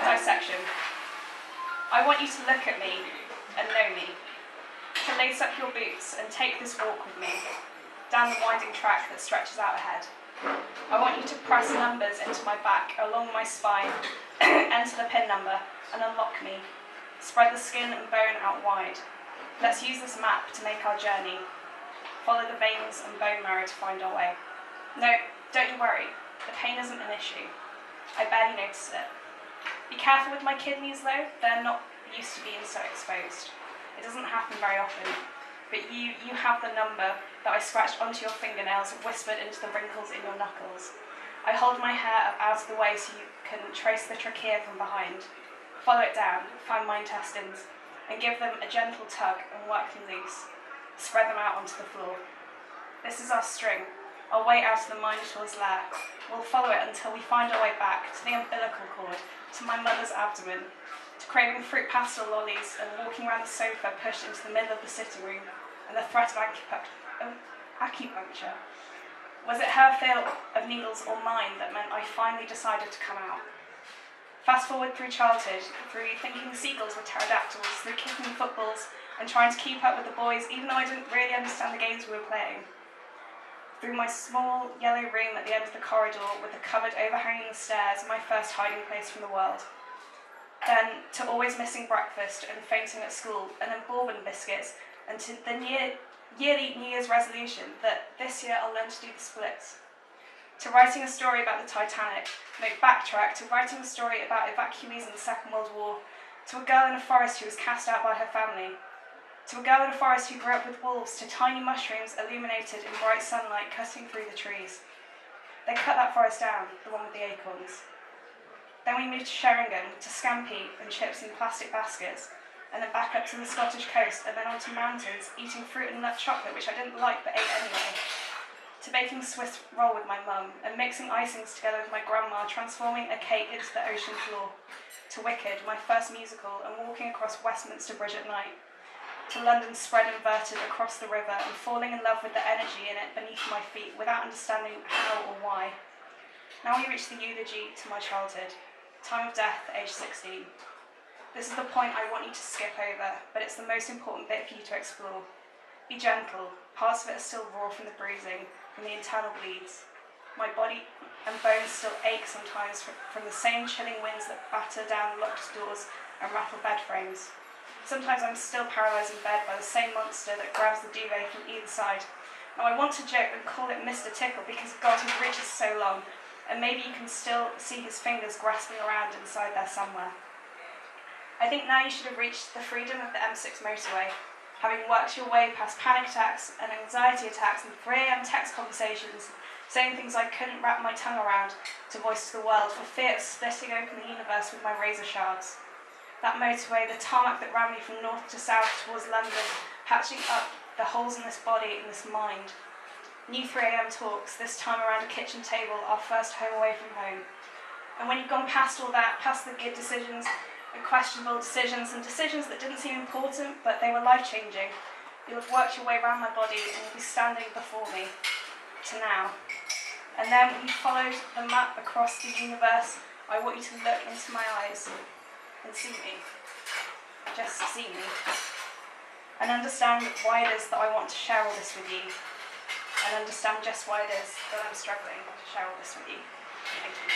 Dissection. I want you to look at me and know me, to lace up your boots and take this walk with me, down the winding track that stretches out ahead. I want you to press numbers into my back, along my spine, enter the pin number, and unlock me. Spread the skin and bone out wide. Let's use this map to make our journey. Follow the veins and bone marrow to find our way. No, don't you worry. The pain isn't an issue. I barely notice it. Be careful with my kidneys though, they're not used to being so exposed. It doesn't happen very often, but you have the number that I scratched onto your fingernails and whispered into the wrinkles in your knuckles. I hold my hair up out of the way so you can trace the trachea from behind. Follow it down, find my intestines, and give them a gentle tug and work them loose. Spread them out onto the floor. This is our string, our way out of the Minotaur's lair. We'll follow it until we find our way back to the umbilical cord, to my mother's abdomen, to craving fruit pastel lollies and walking around the sofa pushed into the middle of the sitting room, and the threat of acupuncture. Was it her feel of needles or mine that meant I finally decided to come out? Fast forward through childhood, through thinking the seagulls were pterodactyls, through kicking footballs and trying to keep up with the boys even though I didn't really understand the games we were playing. Through my small yellow room at the end of the corridor with the cupboard overhanging the stairs, my first hiding place from the world. Then to always missing breakfast and fainting at school, and then bourbon biscuits, and to the yearly New Year's resolution that this year I'll learn to do the splits. To writing a story about the Titanic, no, backtrack to writing a story about evacuees in the Second World War, to a girl in a forest who was cast out by her family, to a girl in a forest who grew up with wolves, to tiny mushrooms illuminated in bright sunlight cutting through the trees. They cut that forest down, the one with the acorns. Then we moved to Sheringham, to scampi and chips in plastic baskets, and then back up to the Scottish coast, and then onto mountains, eating fruit and nut chocolate, which I didn't like but ate anyway. To baking Swiss roll with my mum, and mixing icings together with my grandma, transforming a cake into the ocean floor. To Wicked, my first musical, and walking across Westminster Bridge at night. To London spread inverted across the river, and falling in love with the energy in it beneath my feet, without understanding how or why. Now we reach the eulogy to my childhood. Time of death, age 16. This is the point I want you to skip over, but it's the most important bit for you to explore. Be gentle, parts of it are still raw from the bruising, from the internal bleeds. My body and bones still ache sometimes from the same chilling winds that batter down locked doors and rattle bed frames. Sometimes I'm still paralysed in bed by the same monster that grabs the duvet from either side. Now I want to joke and call it Mr. Tickle because God, his reach is so long, and maybe you can still see his fingers grasping around inside there somewhere. I think now you should have reached the freedom of the M6 motorway, having worked your way past panic attacks and anxiety attacks and 3 AM text conversations, saying things I couldn't wrap my tongue around to voice to the world for fear of splitting open the universe with my razor shards. That motorway, the tarmac that ran me from north to south towards London, patching up the holes in this body and this mind. New 3 AM talks, this time around a kitchen table, our first home away from home. And when you've gone past all that, past the good decisions, and questionable decisions, and decisions that didn't seem important, but they were life-changing, you'll have worked your way around my body and you'll be standing before me, to now. And then when you followed the map across the universe, I want you to look into my eyes and see me. Just see me. And understand why it is that I want to share all this with you. And understand just why it is that I'm struggling to share all this with you. Thank you.